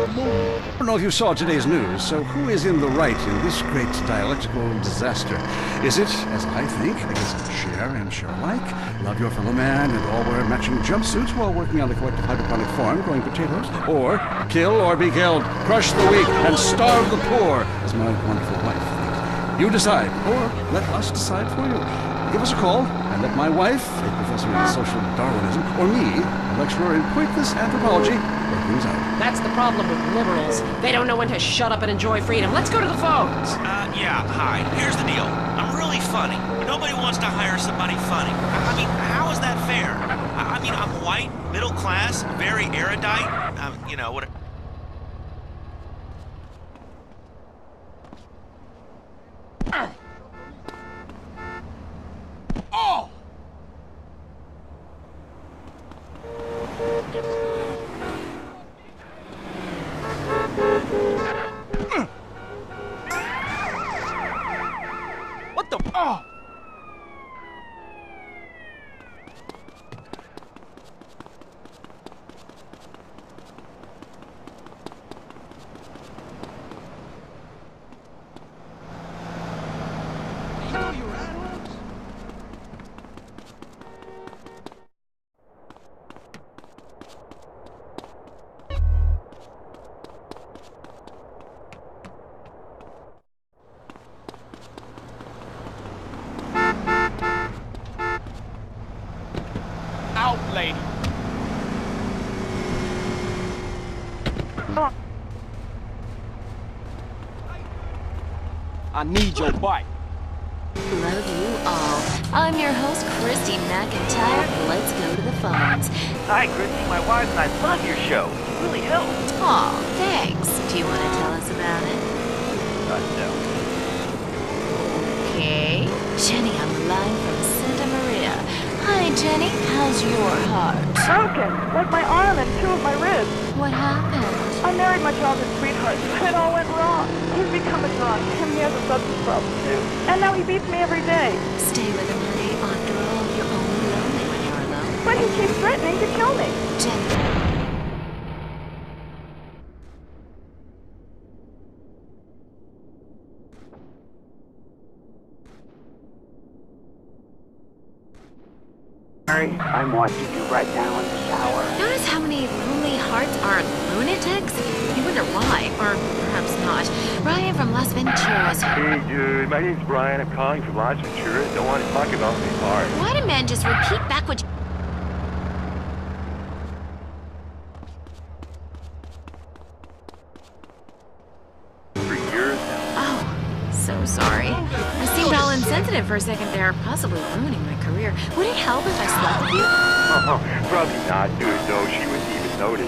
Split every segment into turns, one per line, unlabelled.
I don't know if you saw today's news, so who is in the right in this great dialectical disaster? Is it, as I think, because share and share alike, love your fellow man and all wear matching jumpsuits while working on a collective hydroponic farm growing potatoes? Or kill or be killed, crush the weak, and starve the poor, as my wonderful wife thinks? You decide, or let us decide for you. Give us a call, and let my wife, a professor in social Darwinism, or me, a lecturer in pointless anthropology, work things out.
That's the problem with liberals. They don't know when to shut up and enjoy freedom. Let's go to the phones.
Yeah, hi. Here's the deal. I'm really funny. Nobody wants to hire somebody funny. I mean, how is that fair? I mean, I'm white, middle class, very erudite. You know, what...
Oh! What the... Oh! Out, lady. I need your bike.
Love you all. I'm your host, Christy McIntyre. Let's go to the phones.
Hi, Christy. My wife and I love your show. It really helps.
Aw, thanks. Do you want to tell us about it?
No.
Okay. Jenny on the line from Santa Maria. Hi, Jenny. How's your heart?
Broken, like my arm and two of my ribs.
What happened?
I married my childhood sweetheart, but it all went wrong. He's become a drunk, and he has a substance problem too. And now he beats me every day.
Stay with him, honey. After all, you're only lonely when you're alone.
But he keeps threatening to kill me.
Jenny.
I'm watching you right now in the shower.
Notice how many lonely hearts are lunatics? You wonder why, or perhaps not. Brian from Las Venturas.
Hey, dude, my name's Brian. I'm calling from Las Venturas. Don't want to talk about my heart.
Why do men just repeat back what you...
For years now.
Oh, so sorry. I seemed all insensitive for a second there, possibly ruining my career. Would it help if I slept with you?
Oh, probably not, dude. No, she wouldn't even notice.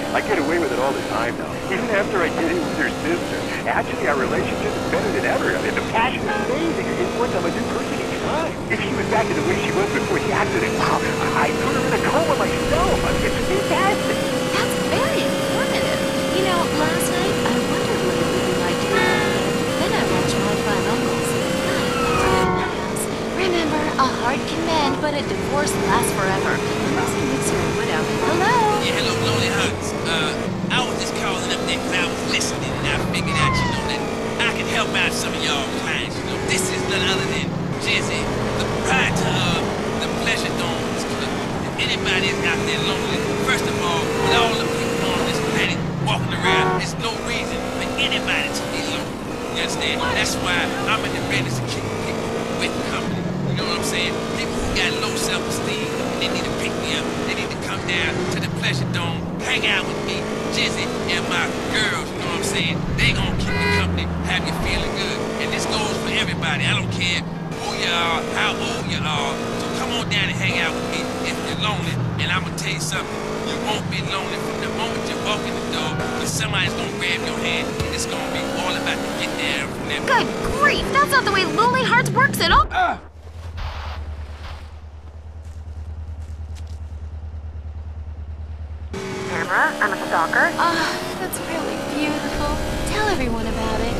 I get away with it all the time now. Even after I did it with her sister. Actually, our relationship is better than ever. I mean, the passion is amazing. It's one time a new person each time. If she was back to the way she was before the accident, wow, I put her in a coma myself. I mean, it's fantastic.
That's very informative. You know, last night I wondered what it would be like to be alone. Then I watched my five uncles. Remember, a heart can mend, but a divorce lasts forever. Unless he makes her a widow. Hello?
Yeah, hello, Lonely Hearts. I was just calling up there because I was listening and I figured out, you know, that I can help out some of y'all clients. You know, this is none other than Jizzy, the proprietor of the Pleasure Domes Club. If anybody is out there lonely, first of all, with all the people on this planet walking around, there's no reason for anybody to be lonely. You understand? That's why I'm in the business of keeping people with company. You know what I'm saying? People who got low self-esteem, they need to pick me up. They need to come down to the Pleasure Dome, hang out with me, Jizzy, and my girls, you know what I'm saying? They gonna keep you company, have you feeling good. And this goes for everybody. I don't care who you are, how old you are. So come on down and hang out with me if you're lonely. And I'm gonna tell you something. You won't be lonely from the moment you walk in the door, because somebody's gonna grab your hand, and it's gonna be all about to get down from there.
Good grief! That's not the way Lonely Hearts works at all!
I'm a stalker.
That's really beautiful. Tell everyone about it.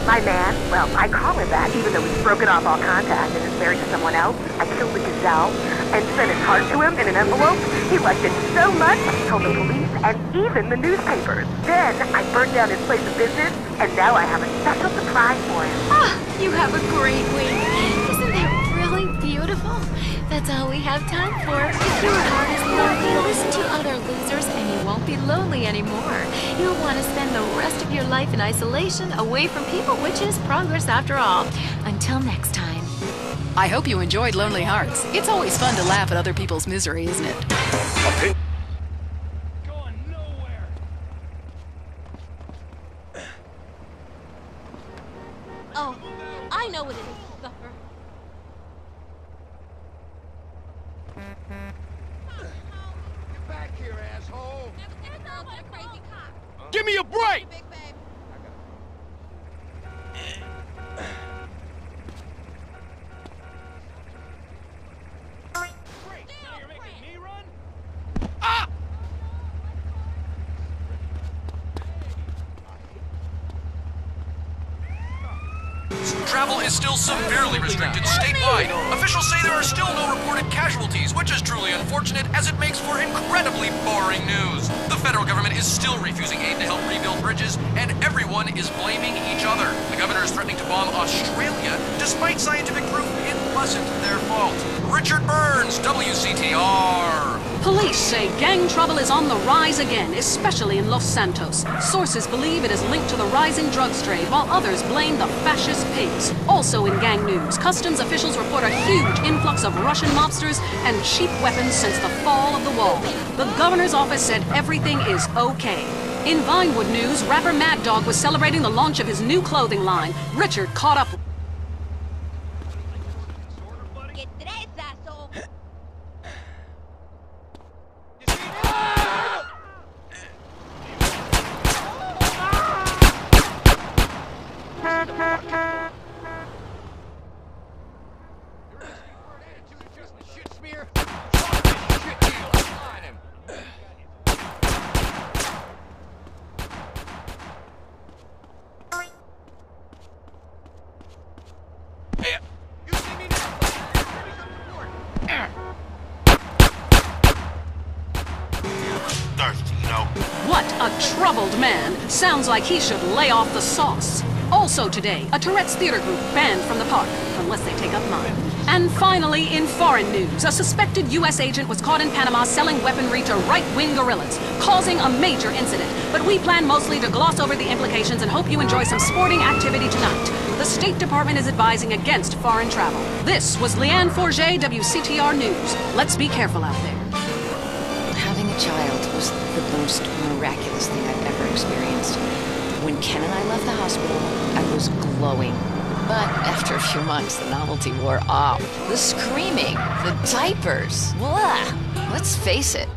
My man, well, I call him that, even though he's broken off all contact and is married to someone else. I killed the gazelle and sent his heart to him in an envelope. He liked it so much, he told the police and even the newspapers. Then I burned down his place of business, and now I have a special surprise for him.
Ah, you have a great week. Isn't that really beautiful? That's all we have time for. If your heart is lonely, listen to other losers and you won't be lonely anymore. You'll want to spend the rest of your life in isolation, away from people, which is progress after all. Until next time.
I hope you enjoyed Lonely Hearts. It's always fun to laugh at other people's misery, isn't it?
Going nowhere.
Oh, I know what it is, sucker.
Get back here, asshole.
Crazy cop.
Give me a break!
Big babe.
Great. Now you're making me run?
Travel is still severely restricted statewide. Officials say there are still no reported casualties, which is truly unfortunate as it makes for incredibly boring news. The federal government is still refusing aid to help rebuild bridges, and everyone is blaming each other. The governor is threatening to bomb Australia, despite scientific proof it wasn't their fault. Richard Burns, WCTR.
Police say gang trouble is on the rise again, especially in Los Santos. Sources believe it is linked to the rising drugs trade, while others blame the fascist pigs. Also in gang news, customs officials report a huge influx of Russian mobsters and cheap weapons since the fall of the wall. The governor's office said everything is okay. In Vinewood news, rapper Mad Dog was celebrating the launch of his new clothing line. Richard caught up. What a troubled man. Sounds like he should lay off the sauce. Also today, a Tourette's theater group banned from the park, unless they take up mine. And finally, in foreign news, a suspected U.S. agent was caught in Panama selling weaponry to right-wing guerrillas, causing a major incident. But we plan mostly to gloss over the implications and hope you enjoy some sporting activity tonight. The State Department is advising against foreign travel. This was Leanne Forget, WCTR News. Let's be careful out there.
Having a child was the most miraculous thing I've ever experienced. When Ken and I left the hospital, I was glowing. But after a few months, the novelty wore off. The screaming, the diapers, blah. Let's face it.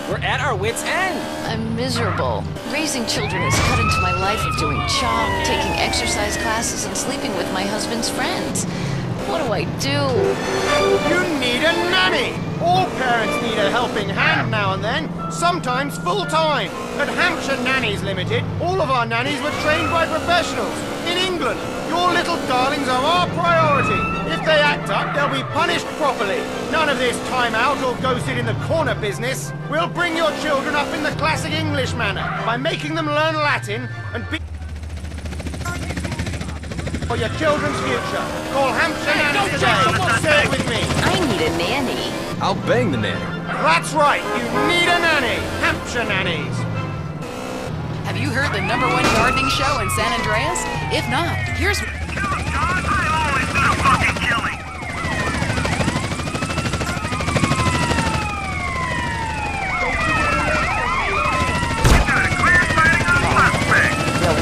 We're at our wits' end.
I'm miserable. Raising children has cut into my life of doing chalk, taking exercise classes, and sleeping with my husband's friends. What do I do?
You need a nanny! All parents need a helping hand now and then, sometimes full-time. At Hampshire Nannies Limited, all of our nannies were trained by professionals. In England, your little darlings are our priority. If they act up, they'll be punished properly. None of this time out or go sit in the corner business. We'll bring your children up in the classic English manner by making them learn Latin and be for your children's future. Call Hampshire Nannies today. Say it with me.
I need a nanny.
I'll bang the nanny.
That's right. You need a nanny. Hampshire Nannies.
Have you heard the #1 gardening show in San Andreas? If not, here's...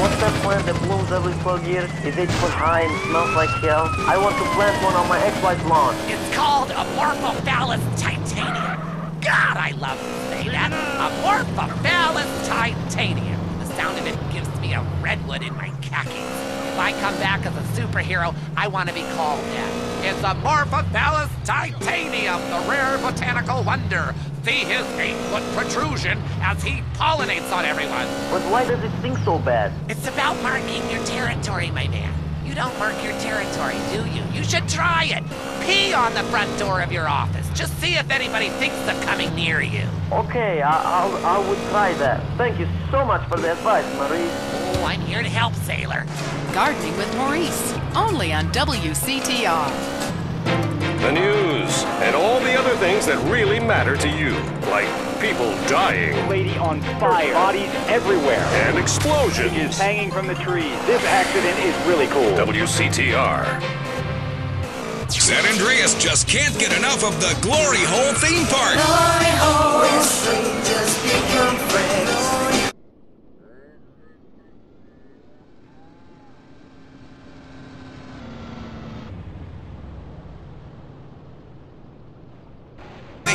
What's that plant that blooms every 12 years, is 8 foot high and smells like hell? I want to plant one on my ex-wife's lawn.
It's called Amorphophallus titanium. God, I love to say that. Amorphophallus titanium. The sound of it gives me a redwood in my khakis. If I come back as a superhero, I want to be called that. It's Amorphophallus titanium, the rare botanical wonder. See his 8-foot protrusion as he pollinates on everyone.
But why does it sting so bad?
It's about marking your territory, my man. You don't mark your territory, do you? You should try it. Pee on the front door of your office. Just see if anybody thinks of coming near you.
Okay, I would try that. Thank you so much for the advice, Maurice.
Oh, I'm here to help, sailor.
Gardening with Maurice, only on WCTR.
The news, and all the other things that really matter to you, like people dying.
Lady on fire. Bodies everywhere.
And explosions.
Is hanging from the trees. This accident is really cool.
WCTR.
San Andreas just can't get enough of the Glory Hole theme park.
Glory Hole, where strangers become friends.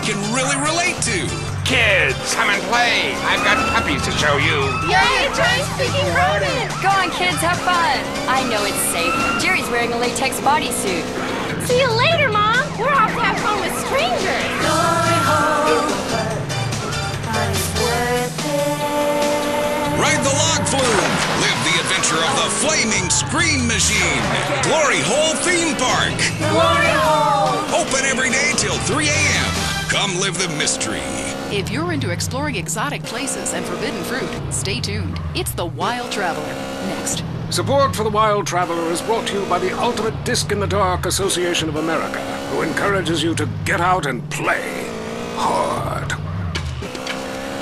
Can really relate to.
Kids, come and play. I've got puppies to show you.
Yay, giant speaking rodent! Go on, kids, have fun. I know it's safe. Jerry's wearing a latex bodysuit. See you later, Mom. We're off to have fun with strangers.
Glory hole, but it's worth it.
Ride the log flume. Live the adventure of the flaming screen machine. Glory Hole theme park.
Glory hole.
Open every day till 3 a.m. Come live the mystery.
If you're into exploring exotic places and forbidden fruit, stay tuned. It's The Wild Traveler. Next.
Support for The Wild Traveler is brought to you by the Ultimate Disc in the Dark Association of America, who encourages you to get out and play hard.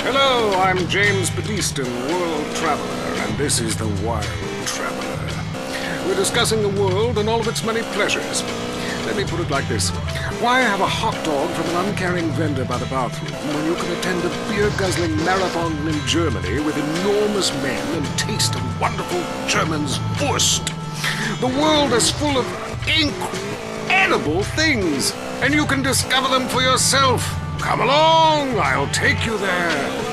Hello, I'm James Badiston, World Traveler, and this is The Wild Traveler. We're discussing the world and all of its many pleasures. Let me put it like this. Why have a hot dog from an uncaring vendor by the bathroom when you can attend a beer-guzzling marathon in Germany with enormous men and taste a wonderful German's Wurst? The world is full of incredible things, and you can discover them for yourself. Come along, I'll take you there.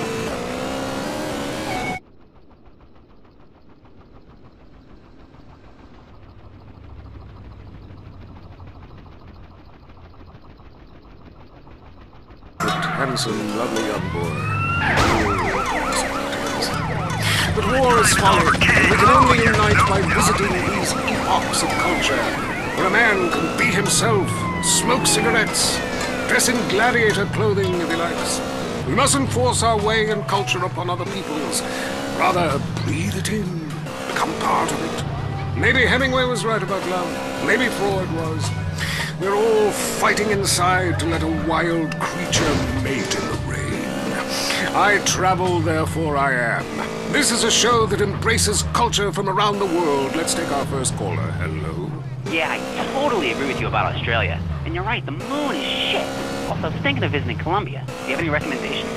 Handsome, lovely young boy. But war is folly, and we can only unite by visiting these epochs of culture, where a man can be himself, smoke cigarettes, dress in gladiator clothing if he likes. We mustn't force our way and culture upon other people's. Rather, breathe it in, become part of it. Maybe Hemingway was right about love. Maybe Freud was. We're all fighting inside to let a wild creature mate in the rain. I travel, therefore I am. This is a show that embraces culture from around the world. Let's take our first caller. Hello?
Yeah, I totally agree with you about Australia. And you're right, the moon is shit. Also, I was thinking of visiting Colombia. Do you have any recommendations?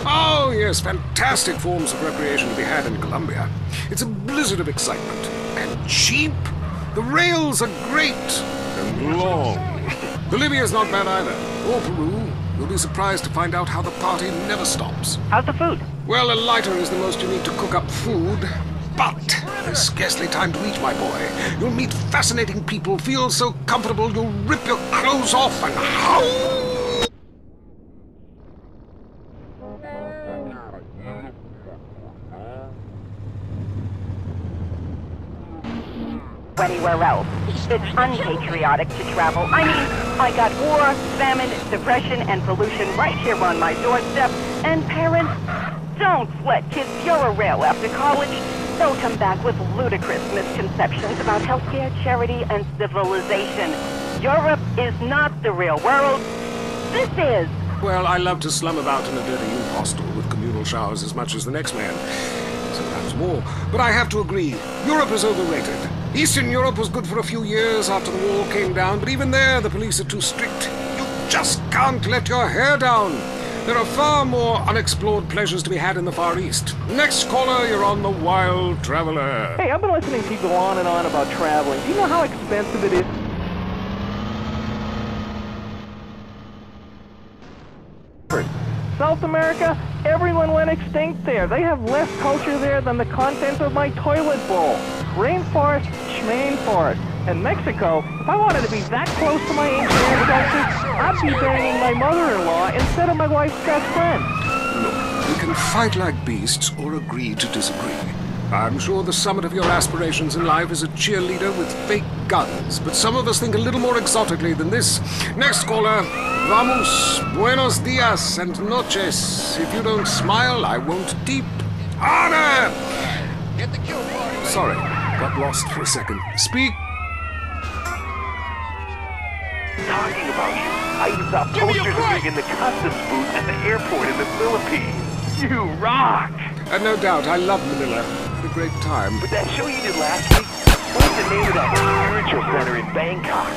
Oh, yes, fantastic forms of recreation to be had in Colombia. It's a blizzard of excitement. And cheap. The rails are great. And long. Bolivia's not bad either. Or Peru. You'll be surprised to find out how the party never stops.
How's the food?
Well, a lighter is the most you need to cook up food. But there's scarcely time to eat, my boy. You'll meet fascinating people, feel so comfortable you'll rip your clothes off and howl.
Anywhere else. It's unpatriotic to travel. I mean, I got war, famine, depression, and pollution right here on my doorstep. And parents, don't let kids Euro-rail after college. They'll come back with ludicrous misconceptions about healthcare, charity, and civilization. Europe is not the real world. This is.
Well, I love to slum about in a dirty youth hostel with communal showers as much as the next man. Sometimes more. But I have to agree, Europe is overrated. Eastern Europe was good for a few years after the wall came down, but even there the police are too strict. You just can't let your hair down. There are far more unexplored pleasures to be had in the Far East. Next caller, you're on The Wild Traveler.
Hey, I've been listening to you go on and on about traveling. Do you know how expensive it is? South America, everyone went extinct there. They have less culture there than the contents of my toilet bowl. Rainforest, schmainforest. And Mexico, if I wanted to be that close to my ancient ancestors, I'd be banging my mother-in-law instead of my wife's best friend.
Look, we can fight like beasts or agree to disagree.
I'm sure the summit of your aspirations in life is a cheerleader with fake guns, but some of us think a little more exotically than this. Next caller. Vamos, buenos dias and noches. If you don't smile, I won't deep. Honor!
Get the kill party.
Sorry, got lost for a second. Speak.
Talking about you, I even saw posters of you in the customs booth at the airport in the Philippines. You rock!
No doubt, I love Manila. A great time.
But that show you did last week, what's the name of that spiritual center in Bangkok?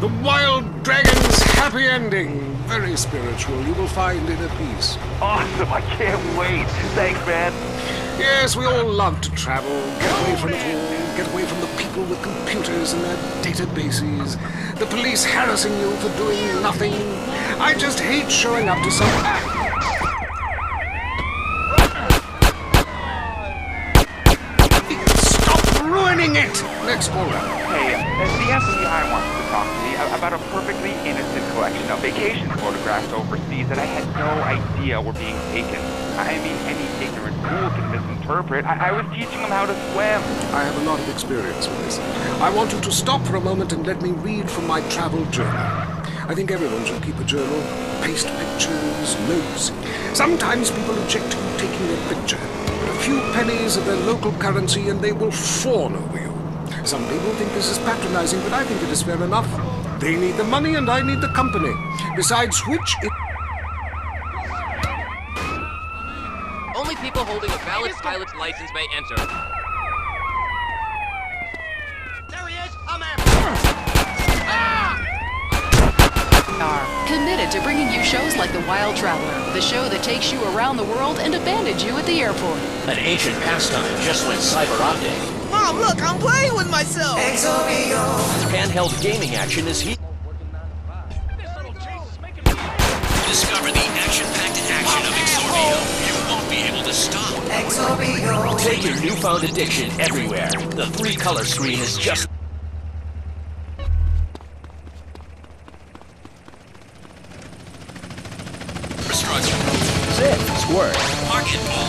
The Wild Dragon's Happy Ending. Very spiritual. You will find inner peace.
Awesome, I can't wait. Thanks, man.
Yes, we all love to travel. Get away from it all. Get away from the people with computers and their databases. The police harassing you for doing nothing. I just hate showing up to some... Ruining it! Next caller.
Hey, the FBI wants to talk to me about a perfectly innocent collection of vacation photographs overseas that I had no idea were being taken. I mean, any ignorant fool can misinterpret. I was teaching them how to swim.
I have a lot of experience with this. I want you to stop for a moment and let me read from my travel journal. I think everyone should keep a journal. Paste pictures, notes. Sometimes people object to you taking a picture. A few pennies of their local currency and they will fawn over you. Some people think this is patronizing, but I think it is fair enough. They need the money and I need the company. Besides which, it...
Only people holding a valid pilot's license may enter.
There he is! I'm
Are committed to bringing you shows like The Wild Traveler, the show that takes you around the world and abandons you at the airport.
An ancient pastime just went cyber optic.
Mom, look, I'm playing with myself!
Handheld gaming action is heat.
Discover the action-packed action of Exorbio. You won't be able to stop.
Take your newfound addiction everywhere. The 3-color screen is just...
Sit,
squirt.
Market ball,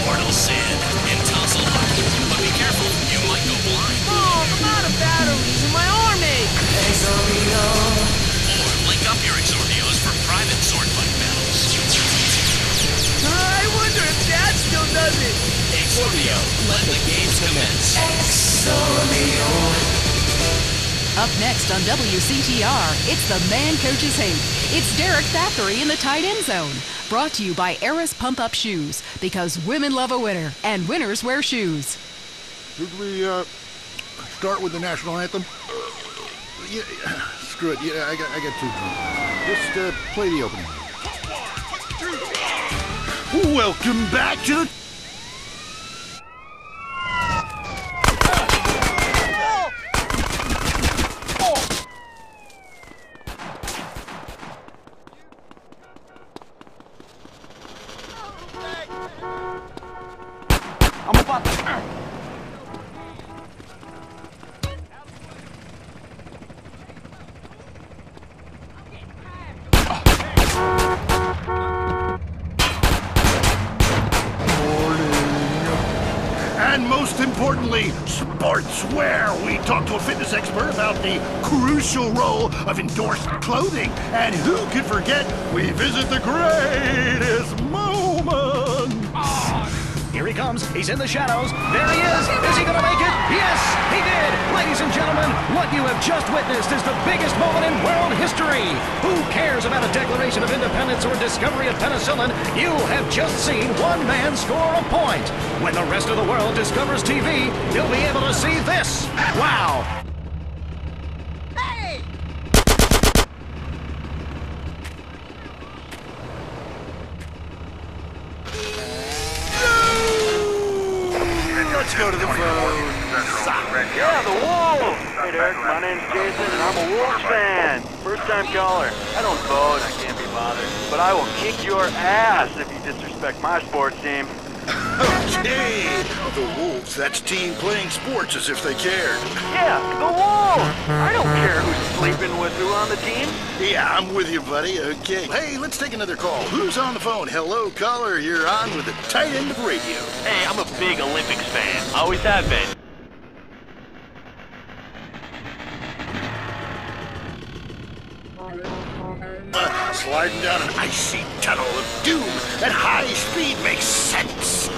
mortal sand, and tonsil luck. But be careful, you might go blind.
Mom, I'm out of batteries and my arm aches!
Or link up your Exorbios for private sword fight battles.
I wonder if Dad still does it!
Exorbio, let the games commence.
Up next on WCTR, it's the Man Coaches Hate. It's Derek Thackeray in the tight end zone. Brought to you by Eris Pump Up Shoes. Because women love a winner, and winners wear shoes.
Should we, start with the national anthem? Yeah, screw it. Yeah, I got too drunk. Just, play the opening. Welcome back to the...
I'm about to...
And most importantly, sportswear. We talked to a fitness expert about the crucial role of endorsed clothing. And who could forget, we visit the greatest moment.
Here he comes. He's in the shadows. There he is. Is he going to make it? Yes, he did. Ladies and gentlemen, what you have just witnessed is the biggest moment in world history. Who cares about a Declaration of Independence or discovery of penicillin? You have just seen one man score a point. When the rest of the world discovers TV, you'll be able to see this. Wow.
Let's go to the phone.
Yeah, the Wolves! Hey, Derek, my name's Jason, and I'm a Wolves fan. First-time caller. I don't vote, I can't be bothered. But I will kick your ass if you disrespect my sports team.
Okay, The Wolves, that's team playing sports as if they cared.
Yeah, the Wolves! I don't care who's sleeping with who on the team.
Yeah, I'm with you, buddy. Okay. Hey, let's take another call. Who's on the phone? Hello, caller. You're on with the tight end of radio.
Hey, I'm a big Olympics fan. Always have been.
Sliding down an icy tunnel of doom at high speed makes sense.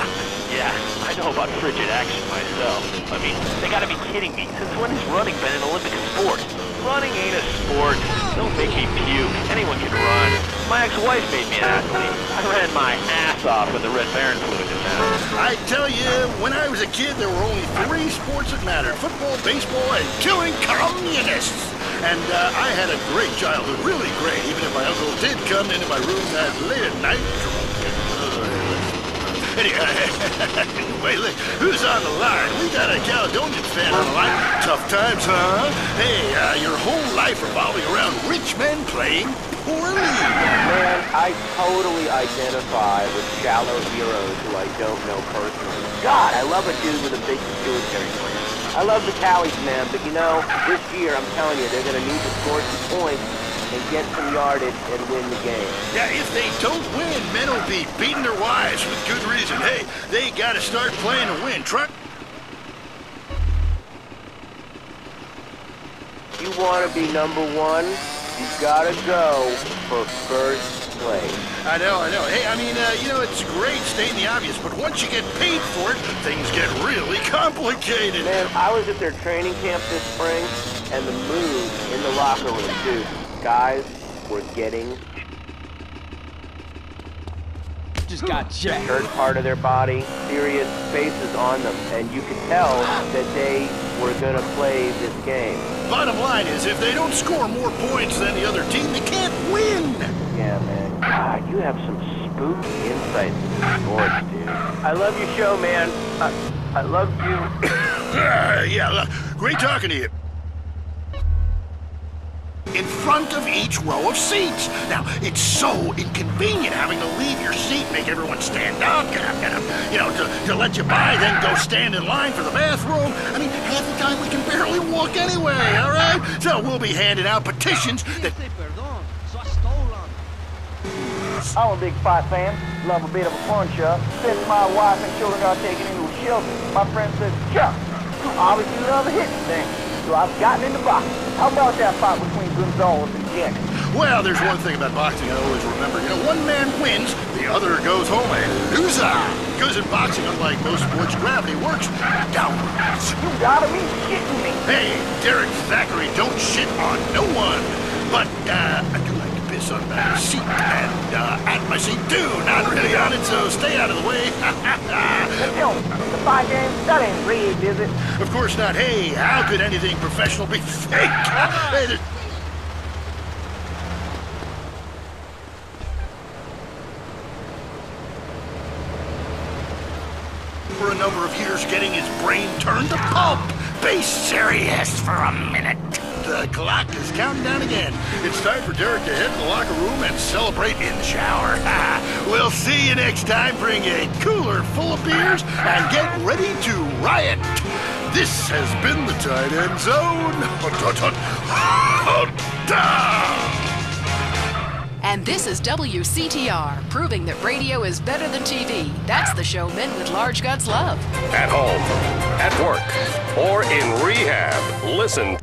Yeah, I know about frigid action myself. I mean, they gotta be kidding me. Since when has running been an Olympic sport? Running ain't a sport. Don't make me puke. Anyone can run. My ex-wife made me an athlete. I ran my ass off when the Red Baron flew into town.
I tell you, when I was a kid, there were only 3 sports that mattered. Football, baseball, and killing communists. And I had a great childhood, really great, even if my uncle did come into my room that late at night. Anyway, look, who's on the line? We got a Caledonian fan on the line. Tough times, huh? Hey, your whole life revolving around rich men playing poorly.
Man, I totally identify with shallow heroes who I don't know personally. God, I love a dude with a big pituitary gland. I love the Callies, man, but you know, this year, I'm telling you, they're going to need to score some points and get some yardage and win the game.
Yeah, if they don't win, men will be beating their wives with good reason. Hey, they got to start playing to win.
You want to be number 1, you got to go for first place.
I know. Hey, I mean, you know, it's great stating the obvious, but once you get paid for it, things get really complicated.
Man, I was at their training camp this spring, and the mood in the locker room, dude, guys were getting
just got jacked.
Hurt part of their body, serious faces on them, and you could tell that they were going to play this game.
Bottom line is, if they don't score more points than the other team, they can't win.
Yeah, man. God, you have some spooky insights into sports, dude. I love your show, man. I love you.
Yeah, great talking to you. In front of each row of seats. Now, it's so inconvenient having to leave your seat, make everyone stand up, you know, to let you by, then go stand in line for the bathroom. I mean, half the time we can barely walk anyway, all right? So we'll be handing out petitions that...
I'm a big fight fan, love a bit of a punch-up. Since my wife and children got taken into a shelter, my friend said, Chuck, you obviously love a hitting thing. So I've gotten into boxing. How about that fight between Gonzalez and Jackson?
Well, there's one thing about boxing I always remember. You know, one man wins, the other goes home and loser. Because in boxing, unlike most sports, gravity works downwards.
You gotta be shitting me.
Hey, Derek Thackeray, don't shit on no one. But, I do like to piss on my seat, and at my seat too. Not really on it, so stay out of the way.
The fight game, that ain't rigged, is it?
Of course not. Hey, how could anything professional be fake? Hey, for a number of years getting his brain turned to pulp. Be serious for a minute. The clock is counting down again. It's time for Derek to head to the locker room and celebrate in the shower. We'll see you next time. Bring a cooler full of beers and get ready to riot. This has been the Tight End Zone.
And this is WCTR, proving that radio is better than TV. That's the show men with large guts love.
At home, at work, or in rehab, listen.